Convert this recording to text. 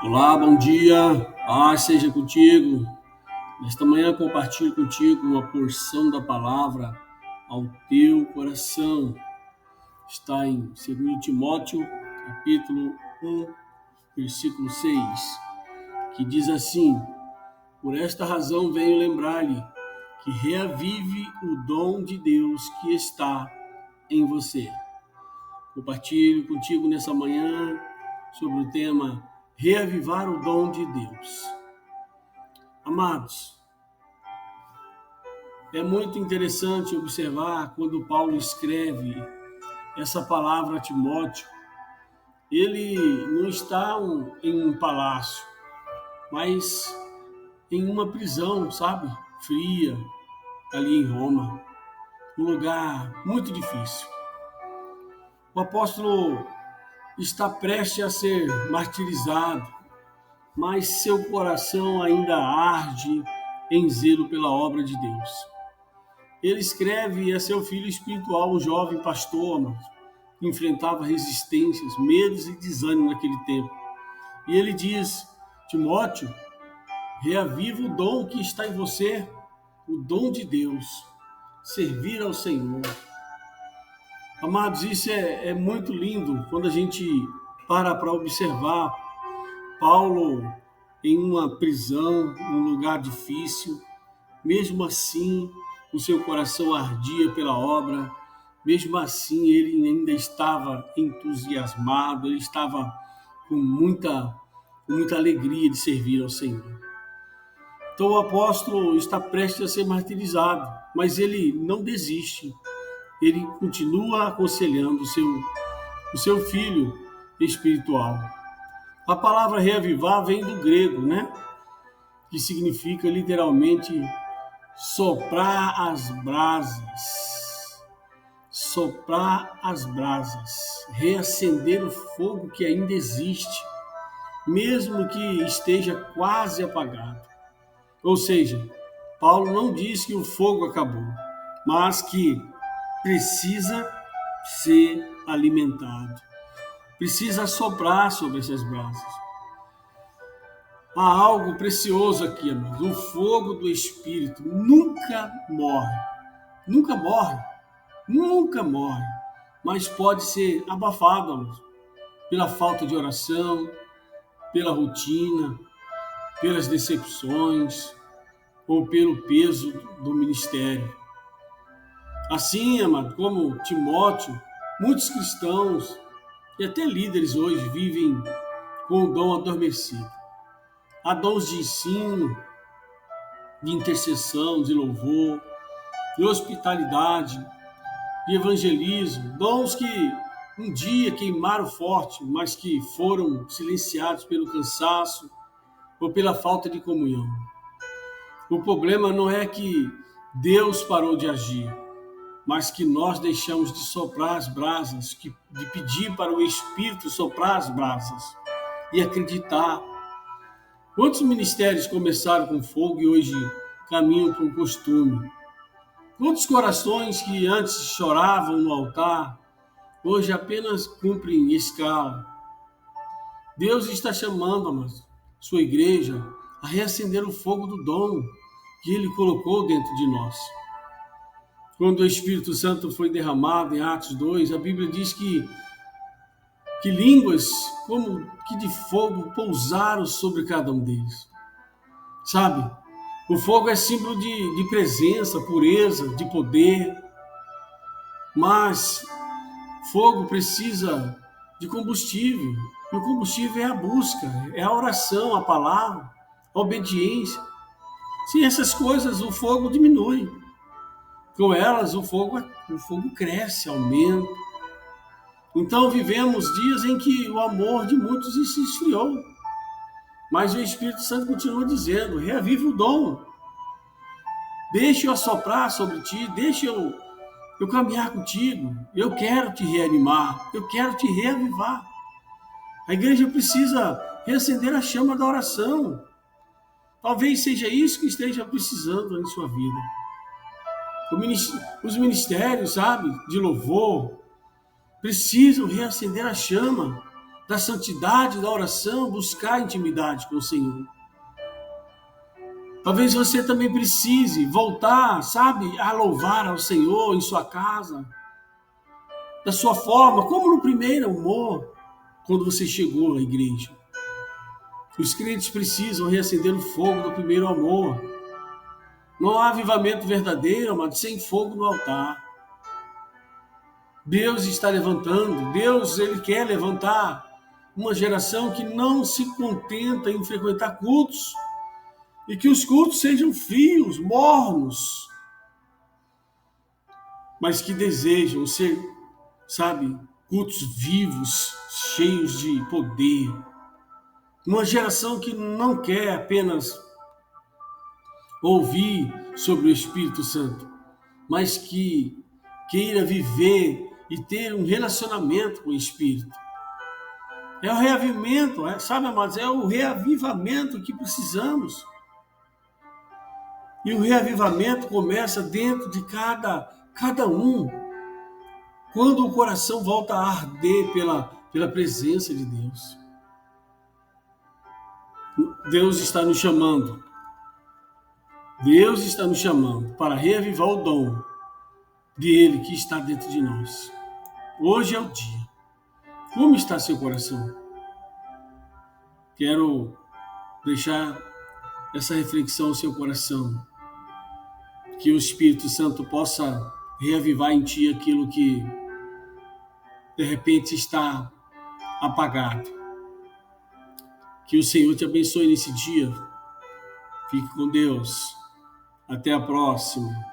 Olá, bom dia, paz seja contigo. Nesta manhã compartilho contigo uma porção da palavra ao teu coração. Está em 2 Timóteo, capítulo 1, versículo 6, que diz assim: Por esta razão venho lembrar-lhe que reavive o dom de Deus que está em você. Compartilho contigo nessa manhã sobre o tema Reavivar o dom de Deus. Amados, é muito interessante observar quando Paulo escreve essa palavra a Timóteo. Ele não está em um palácio, mas em uma prisão, sabe? Fria, ali em Roma. Um lugar muito difícil. O apóstolo está prestes a ser martirizado, mas seu coração ainda arde em zelo pela obra de Deus. Ele escreve a seu filho espiritual, um jovem pastor, que enfrentava resistências, medos e desânimo naquele tempo. E ele diz: Timóteo, reaviva o dom que está em você, o dom de Deus, servir ao Senhor. Amados, isso é muito lindo quando a gente para observar Paulo em uma prisão, num lugar difícil. Mesmo assim, o seu coração ardia pela obra, mesmo assim ele ainda estava entusiasmado, ele estava com muita alegria de servir ao Senhor. Então o apóstolo está prestes a ser martirizado, mas ele não desiste, ele continua aconselhando o seu filho espiritual. A palavra reavivar vem do grego, né? Que significa literalmente soprar as brasas, soprar as brasas, reacender o fogo que ainda existe, mesmo que esteja quase apagado. Ou seja, Paulo não diz que o fogo acabou, mas que precisa ser alimentado, precisa soprar sobre essas brasas. Há algo precioso aqui, amados. O fogo do Espírito nunca morre. Nunca morre. Nunca morre. Mas pode ser abafado, amados, pela falta de oração, pela rotina, pelas decepções ou pelo peso do ministério. Assim, amado, como Timóteo, muitos cristãos e até líderes hoje vivem com o dom adormecido. Há dons de ensino, de intercessão, de louvor, de hospitalidade, de evangelismo, dons que um dia queimaram forte, mas que foram silenciados pelo cansaço ou pela falta de comunhão. O problema não é que Deus parou de agir, mas que nós deixamos de soprar as brasas, de pedir para o Espírito soprar as brasas e acreditar. Quantos ministérios começaram com fogo e hoje caminham para um costume? Quantos corações que antes choravam no altar, hoje apenas cumprem escala? Deus está chamando, amados, sua igreja a reacender o fogo do dom que Ele colocou dentro de nós. Quando o Espírito Santo foi derramado em Atos 2, a Bíblia diz que línguas como que de fogo pousaram sobre cada um deles. Sabe, o fogo é símbolo de presença, pureza, de poder, mas fogo precisa de combustível, e o combustível é a busca, é a oração, a palavra, a obediência. Sem essas coisas, o fogo diminui. Com elas, o fogo cresce, aumenta. Então, vivemos dias em que o amor de muitos se esfriou. Mas o Espírito Santo continua dizendo: reaviva o dom. Deixa eu assoprar sobre ti, deixa eu caminhar contigo. Eu quero te reanimar, eu quero te reavivar. A igreja precisa reacender a chama da oração. Talvez seja isso que esteja precisando em sua vida. Os ministérios, sabe, de louvor, precisam reacender a chama da santidade, da oração, buscar intimidade com o Senhor. Talvez você também precise voltar, sabe, a louvar ao Senhor em sua casa, da sua forma, como no primeiro amor, quando você chegou à igreja. Os crentes precisam reacender o fogo do primeiro amor. Não há avivamento verdadeiro, mas sem fogo no altar. Deus está levantando, Deus ele quer levantar uma geração que não se contenta em frequentar cultos, e que os cultos sejam frios, mornos, mas que desejam ser, sabe, cultos vivos, cheios de poder. Uma geração que não quer apenas ouvir sobre o Espírito Santo, mas que queira viver e ter um relacionamento com o Espírito. É o reavivamento, sabe, amados? É o reavivamento que precisamos. E o reavivamento começa dentro de cada um, quando o coração volta a arder pela presença de Deus. Deus está nos chamando. Deus está nos chamando para reavivar o dom dele que está dentro de nós. Hoje é o dia. Como está seu coração? Quero deixar essa reflexão no seu coração. Que o Espírito Santo possa reavivar em ti aquilo que de repente está apagado. Que o Senhor te abençoe nesse dia. Fique com Deus. Até a próxima.